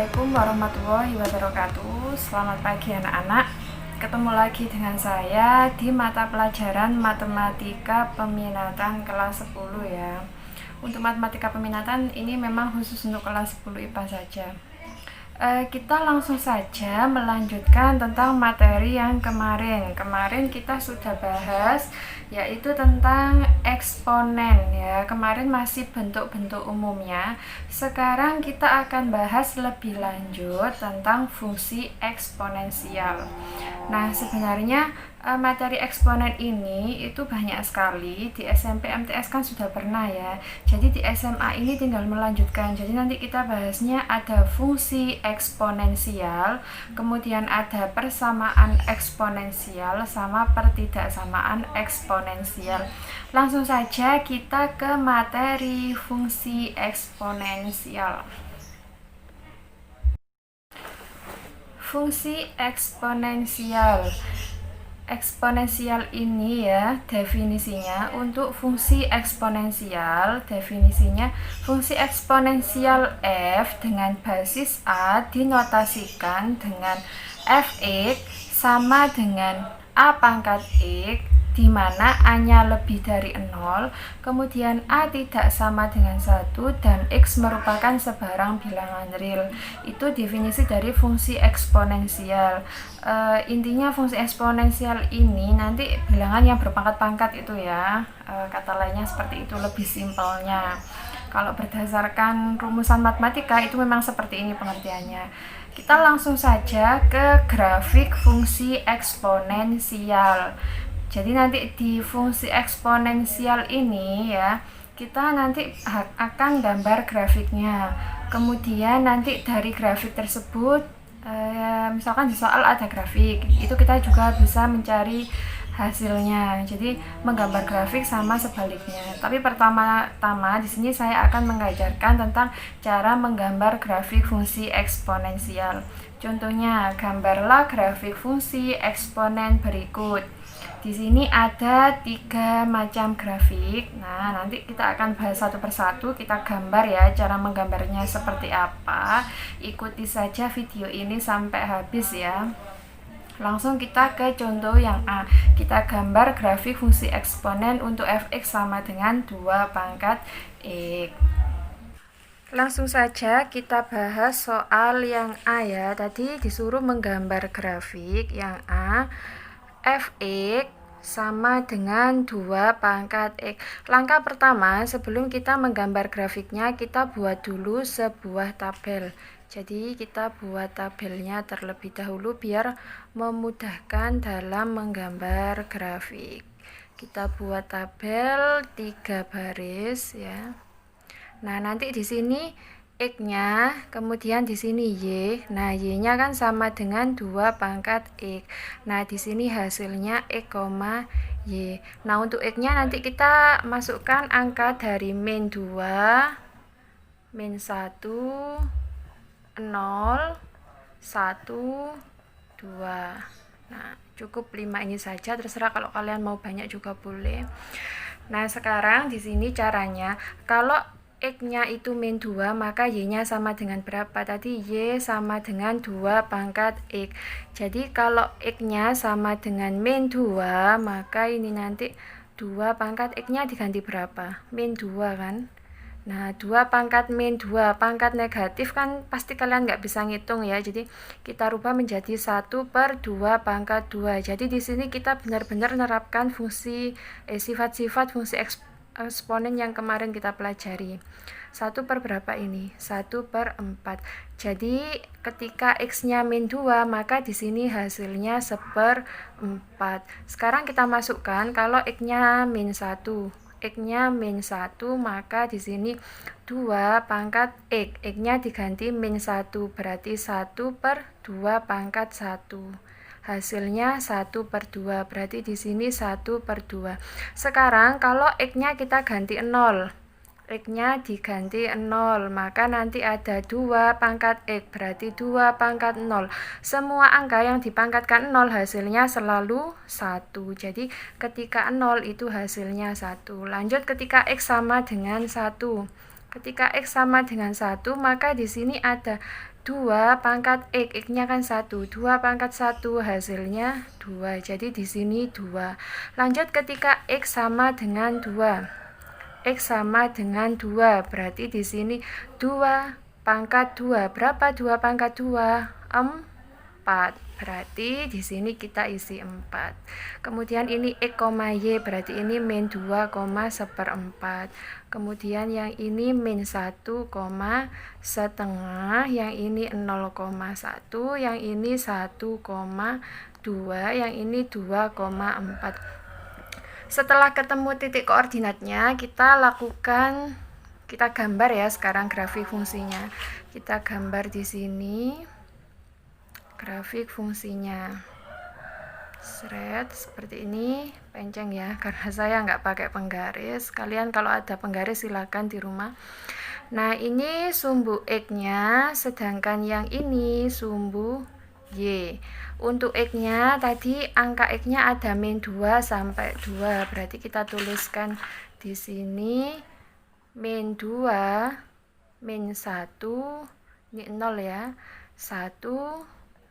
Assalamualaikum warahmatullahi wabarakatuh. Selamat pagi anak-anak. Ketemu lagi dengan saya di mata pelajaran Matematika Peminatan kelas 10 ya. Untuk matematika peminatan ini memang khusus untuk kelas 10 IPA saja. Kita langsung saja melanjutkan tentang materi yang kemarin. Kemarin kita sudah bahas yaitu tentang eksponen ya. Kemarin masih bentuk-bentuk umumnya. Sekarang kita akan bahas lebih lanjut tentang fungsi eksponensial. Nah, sebenarnya materi eksponen ini itu banyak sekali. Di SMP MTS kan sudah pernah ya. Jadi di SMA ini tinggal melanjutkan. Jadi nanti kita bahasnya ada fungsi eksponensial, kemudian ada persamaan eksponensial sama pertidaksamaan eksponensial. Langsung saja kita ke materi fungsi eksponensial. Fungsi eksponensial. Eksponensial ini ya definisinya. Untuk fungsi eksponensial, definisinya fungsi eksponensial f dengan basis a dinotasikan dengan fx sama dengan a pangkat x, di mana a-nya lebih dari 0, kemudian a tidak sama dengan 1, dan x merupakan sebarang bilangan real. Itu definisi dari fungsi eksponensial. Intinya fungsi eksponensial ini nanti bilangan yang berpangkat-pangkat itu ya. Kata lainnya seperti itu, lebih simpelnya. Kalau berdasarkan rumusan matematika itu memang seperti ini pengertiannya. Kita langsung saja ke grafik fungsi eksponensial. Jadi nanti di fungsi eksponensial ini ya, kita nanti akan gambar grafiknya. Kemudian nanti dari grafik tersebut, misalkan di soal ada grafik, itu kita juga bisa mencari hasilnya. Jadi menggambar grafik sama sebaliknya. Tapi pertama-tama di sini saya akan mengajarkan tentang cara menggambar grafik fungsi eksponensial. Contohnya, gambarlah grafik fungsi eksponen berikut. Di sini ada 3 macam grafik. Nah, nanti kita akan bahas satu persatu, kita gambar ya, cara menggambarnya seperti apa. Ikuti saja video ini sampai habis ya. Langsung kita ke contoh yang A. Kita gambar grafik fungsi eksponen untuk fx sama dengan 2 pangkat x. Langsung saja kita bahas soal yang A ya. Tadi disuruh menggambar grafik yang A. Fx sama dengan 2 pangkat x. Langkah pertama, sebelum kita menggambar grafiknya, kita buat dulu sebuah tabel. Jadi kita buat tabelnya terlebih dahulu biar memudahkan dalam menggambar grafik. Kita buat tabel 3 baris ya. Nah, nanti di sini x-nya, kemudian di sini y. Nah, y-nya kan sama dengan 2 pangkat x. Nah, di sini hasilnya x, y. Nah, untuk x-nya nanti kita masukkan angka dari min 2, min 1, 0, 1, 2. Nah, cukup 5 ini saja, terserah kalau kalian mau banyak juga boleh. Nah, sekarang di sini caranya, kalau x-nya itu min 2, maka y-nya sama dengan berapa? Tadi y sama dengan 2 pangkat x. Jadi kalau x-nya sama dengan min 2, maka ini nanti 2 pangkat x-nya diganti berapa? Min 2 kan? Nah, 2 pangkat min 2, pangkat negatif kan pasti kalian nggak bisa ngitung ya. Jadi kita rubah menjadi 1/2 pangkat 2. Jadi di sini kita benar-benar menerapkan fungsi sifat-sifat fungsi eksponen yang kemarin kita pelajari. 1 per berapa ini? 1/4. Jadi ketika x-nya min 2, maka di sini hasilnya 1/4. Sekarang kita masukkan kalau x-nya min 1. X-nya min 1, maka di sini 2 pangkat x. X-nya diganti min 1, berarti 1/2 pangkat 1. Hasilnya 1/2, berarti di sini 1/2. Sekarang kalau x-nya kita ganti 0. X-nya diganti 0, maka nanti ada 2 pangkat x, berarti 2 pangkat 0. Semua angka yang dipangkatkan 0 hasilnya selalu 1. Jadi ketika 0 itu hasilnya 1. Lanjut ketika x sama dengan 1. Ketika x sama dengan 1, maka di sini ada 2 pangkat X nya kan 1, 2 pangkat 1 hasilnya 2, jadi di sini 2. Lanjut ketika X sama dengan 2, X sama dengan 2, berarti di sini 2 pangkat 2, berapa 2 pangkat 2? 4, berarti di sini kita isi 4. Kemudian ini X, Y, berarti ini min 2, seperempat. Kemudian yang ini min 1, setengah, yang ini 0,1, yang ini 1,2, yang ini 2,4. Setelah ketemu titik koordinatnya, kita gambar ya sekarang grafik fungsinya. Kita gambar di sini grafik fungsinya. Seperti ini, penceng ya, karena saya nggak pakai penggaris. Kalian kalau ada penggaris silakan di rumah. Nah, ini sumbu X-nya, sedangkan yang ini sumbu Y. Untuk X-nya tadi angka X-nya ada min 2 sampai 2, berarti kita tuliskan di sini min 2, min 1, ini 0 ya, 1,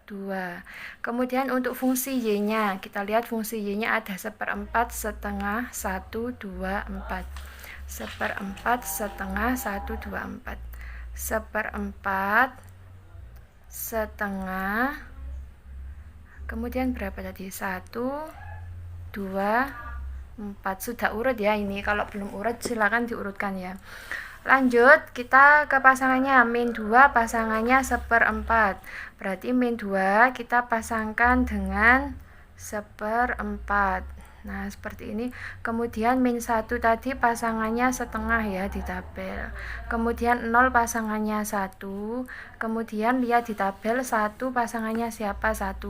2. Kemudian untuk fungsi Y-nya, kita lihat fungsi Y-nya ada seperempat, setengah, 1, 2, 4. Seperempat, setengah, 1, 2, 4. Seperempat, setengah, kemudian berapa tadi? 1, 2, 4. Sudah urut ya ini, kalau belum urut silakan diurutkan ya. Lanjut, kita ke pasangannya, min 2 pasangannya seperempat, berarti min 2 kita pasangkan dengan seperempat. Nah, seperti ini. Kemudian min 1 tadi pasangannya setengah ya di tabel. Kemudian 0 pasangannya 1. Kemudian lihat di tabel 1 pasangannya siapa? 1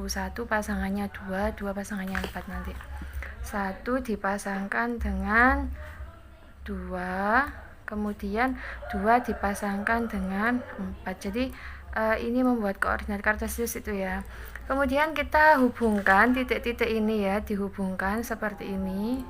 pasangannya 2 pasangannya 4 nanti. 1 dipasangkan dengan 2. Kemudian 2 dipasangkan dengan 4. Jadi ini membuat koordinat kartesius itu ya. Kemudian kita hubungkan titik-titik ini ya, dihubungkan seperti ini.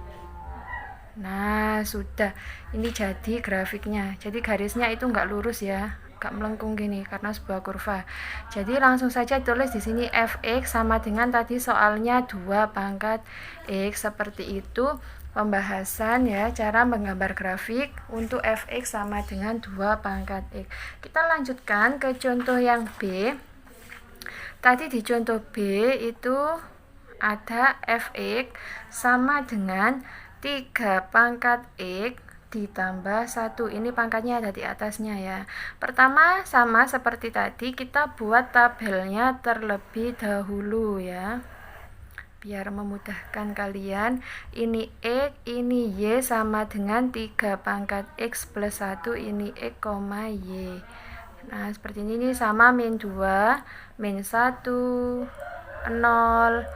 Nah, sudah. Ini jadi grafiknya. Jadi garisnya itu enggak lurus ya, enggak melengkung gini karena sebuah kurva. Jadi langsung saja tulis di sini fx sama dengan tadi soalnya 2 pangkat x, seperti itu. Pembahasan ya, cara menggambar grafik untuk fx sama dengan 2 pangkat x. Kita lanjutkan ke contoh yang B. Tadi di contoh B itu ada fx sama dengan 3 pangkat x ditambah 1. Ini pangkatnya ada di atasnya ya. Pertama sama seperti tadi, kita buat tabelnya terlebih dahulu ya, biar memudahkan kalian. Ini X, ini Y sama dengan 3 pangkat X plus 1, ini X, Y. Nah, seperti ini sama min 2, min 1, 0,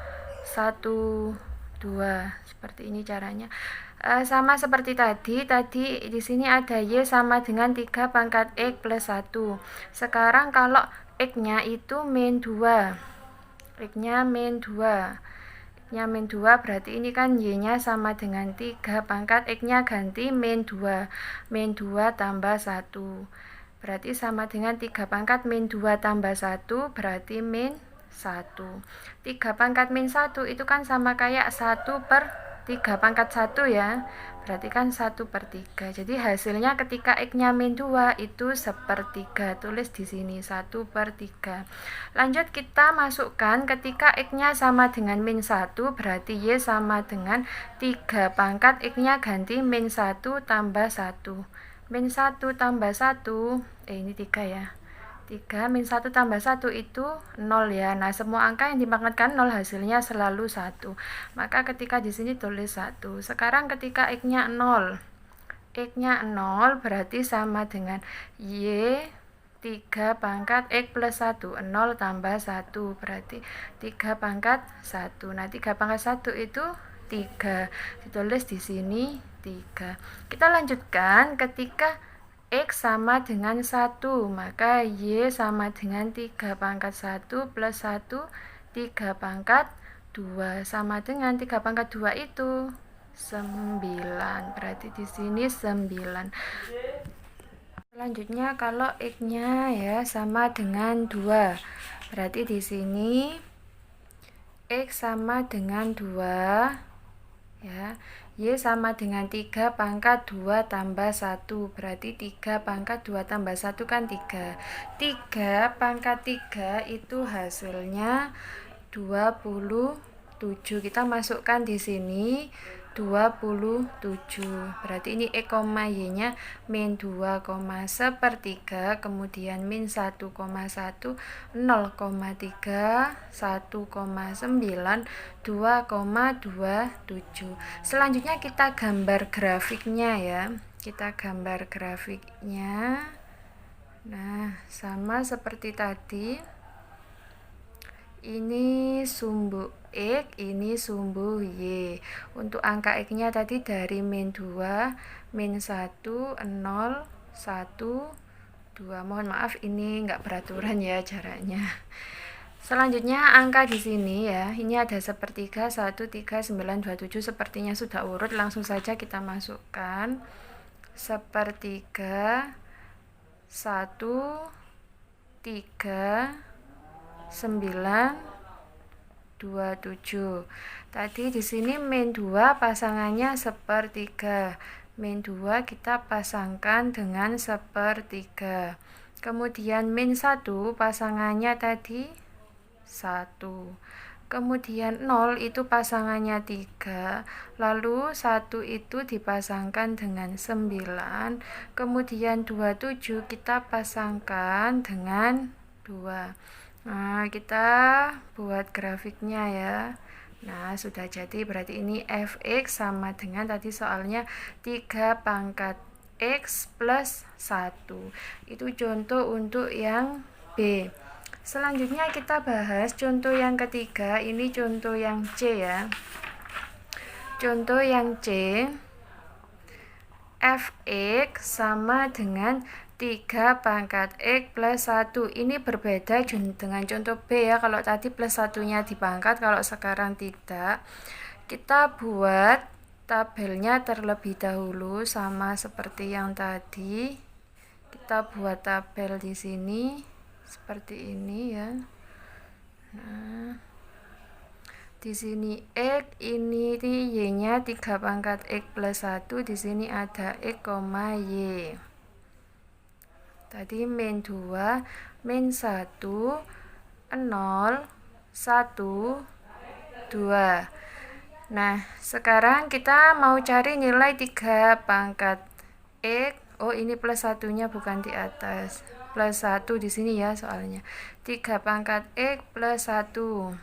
1, 2. Seperti ini caranya. Sama seperti tadi di sini ada Y sama dengan 3 pangkat X plus 1. Sekarang kalau X-nya itu min 2. X-nya min 2. Nya min 2, berarti ini kan Y-nya sama dengan 3 pangkat X-nya ganti min 2. Min 2 tambah 1. Berarti sama dengan 3 pangkat min 2 tambah 1, berarti min 1. 3 pangkat min 1 itu kan sama kayak 1 per 3 pangkat 1 ya. Berarti kan 1 per 3. Jadi hasilnya ketika X-nya min 2 itu 1/3. Tulis di sini 1 per 3. Lanjut kita masukkan ketika X-nya sama dengan min 1, berarti Y sama dengan 3 pangkat X-nya ganti min 1 tambah 1. Min 1 tambah 1, ini 3 ya. 3 min 1 tambah 1 itu 0 ya. Nah, semua angka yang dipangkatkan 0 hasilnya selalu 1. Maka ketika di sini tulis 1. Sekarang ketika X-nya 0. X-nya 0 berarti sama dengan Y 3 pangkat X plus 1. 0 tambah 1 berarti 3 pangkat 1. Nah, 3 pangkat 1 itu 3. Ditulis di sini 3. Kita lanjutkan ketika X sama dengan 1, maka Y sama dengan 3 pangkat 1 plus 1, 3 pangkat 2. Sama dengan 3 pangkat 2 itu 9. Berarti di sini 9. Selanjutnya kalau X-nya ya sama dengan 2. Berarti di sini X sama dengan 2 ya. Y sama dengan 3 pangkat 2 tambah 1. Berarti 3 pangkat 2 tambah 1 kan 3. 3 pangkat 3 itu hasilnya 27. Kita masukkan di sini 27. Berarti ini X, Y nya min 2, sepertiga, kemudian min 1,1, 0,3, 1,9, 2,27. Selanjutnya kita gambar grafiknya ya. Kita gambar grafiknya. Nah, sama seperti tadi. Ini sumbu X, ini sumbu Y. Untuk angka X-nya tadi dari min 2, min 1, 0, 1, 2. Mohon maaf ini enggak beraturan ya jaraknya. Selanjutnya angka di sini ya. Ini ada sepertiga 1, 3, 9, 27. Sepertinya sudah urut, langsung saja kita masukkan. Sepertiga 1, 3, 9, 27. Tadi di sini min 2 pasangannya sepertiga. Min 2 kita pasangkan dengan sepertiga. Kemudian min 1 pasangannya tadi 1. Kemudian 0 itu pasangannya 3. Lalu 1 itu dipasangkan dengan 9. Kemudian 27 kita pasangkan dengan 2. Nah, kita buat grafiknya ya. Nah, sudah jadi. Berarti ini fx sama dengan tadi soalnya 3 pangkat x plus 1. Itu contoh untuk yang B. Selanjutnya kita bahas contoh yang ketiga. Ini contoh yang C ya. Contoh yang C, fx sama dengan 3 pangkat X plus 1. Ini berbeda dengan contoh B ya. Kalau tadi plus 1-nya dipangkat, kalau sekarang tidak. Kita buat tabelnya terlebih dahulu sama seperti yang tadi. Kita buat tabel di sini seperti ini ya. Nah, di sini X, ini Y-nya 3 pangkat X plus 1. Di sini ada X, Y. Tadi min 2, min 1, 0, 1, 2. Nah, sekarang kita mau cari nilai 3 pangkat X. Oh, ini plus 1-nya bukan di atas. Plus 1 di sini ya soalnya. 3 pangkat X plus 1.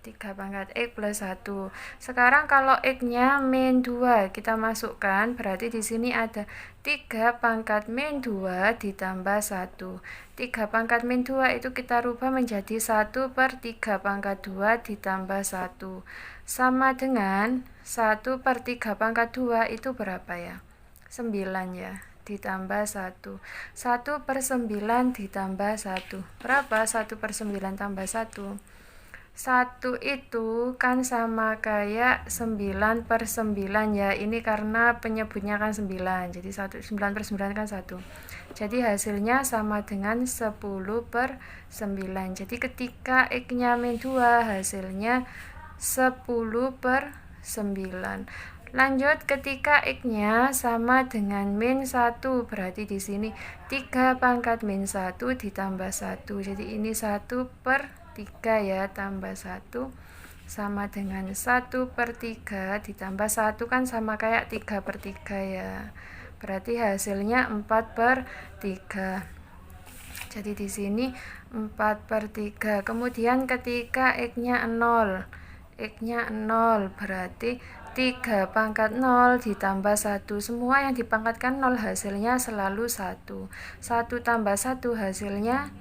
3 pangkat X plus 1. Sekarang kalau X-nya min 2 kita masukkan, berarti di sini ada 3 pangkat min 2 ditambah 1. 3 pangkat min 2 itu kita rubah menjadi 1 per 3 pangkat 2 ditambah 1. Sama dengan 1 per 3 pangkat 2 itu berapa ya? 9 ya. Ditambah 1. 1 per 9 ditambah 1. Berapa 1 per 9 tambah 1? 1 itu kan sama kayak 9 per 9 ya. Ini karena penyebutnya kan 9. Jadi 9 per 9 kan 1. Jadi hasilnya sama dengan 10 per 9. Jadi ketika X-nya min 2 hasilnya 10 per 9. Lanjut ketika X-nya sama dengan min 1. Berarti di sini 3 pangkat min 1 ditambah 1. Jadi ini 1 per 3 ya, tambah 1 sama dengan 1 per 3 ditambah 1 kan sama kayak 3 per 3 ya. Berarti hasilnya 4 per 3. Jadi di sini 4 per 3. Kemudian ketika X-nya 0. X-nya 0 berarti 3 pangkat 0 ditambah 1. Semua yang dipangkatkan 0 hasilnya selalu 1. 1 tambah 1 hasilnya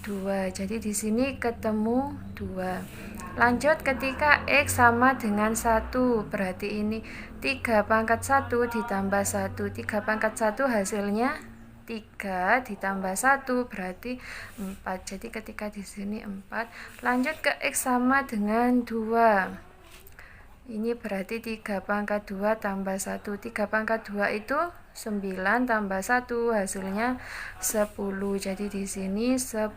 2. Jadi di sini ketemu 2. Lanjut ketika X sama dengan 1. Berarti ini 3 pangkat 1 ditambah 1. 3 pangkat 1 hasilnya 3 ditambah 1 berarti 4. Jadi ketika di sini 4. Lanjut ke X sama dengan 2. Ini berarti 3 pangkat 2 tambah 1. 3 pangkat 2 itu 9 tambah 1 hasilnya 10. Jadi di sini 10.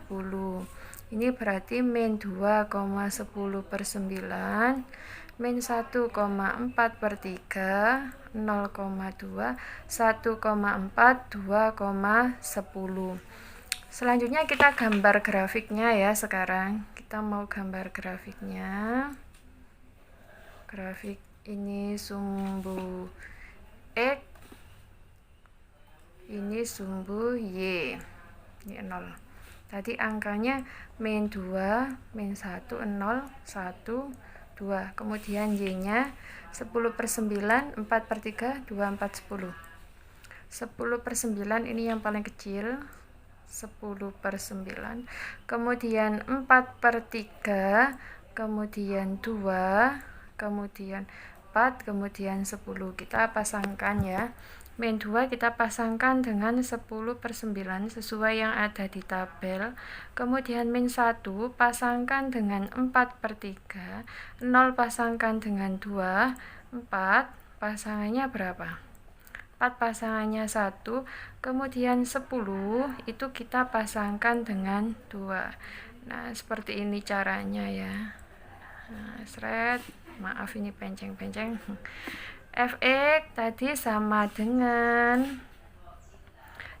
Ini berarti min 2,10 per 9 min 1,4 per 3 0,2 1,4 2,10. Selanjutnya kita gambar grafiknya ya. Sekarang kita mau gambar grafiknya. Grafik ini sumbu X, ini sumbu Y, ini 0. Tadi angkanya min 2, min 1, 0, 1, 2. Kemudian Y-nya 10 per 9, 4 per 3, 2, 4, 10. 10 per 9 ini yang paling kecil, 10 per 9. Kemudian 4 per 3, kemudian 2, kemudian 4, kemudian 10. Kita pasangkan ya. Min 2 kita pasangkan dengan 10 per 9 sesuai yang ada di tabel. Kemudian min 1 pasangkan dengan 4 per 3. 0 pasangkan dengan 2. 4 pasangannya berapa? 4 pasangannya 1. Kemudian 10 itu kita pasangkan dengan 2. Nah, seperti ini caranya ya. Nah, seret. Maaf ini penceng-penceng. Fx tadi sama dengan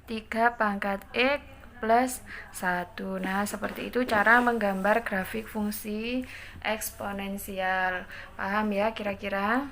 3 pangkat X plus 1. Nah, seperti itu cara menggambar grafik fungsi eksponensial. Paham ya kira-kira?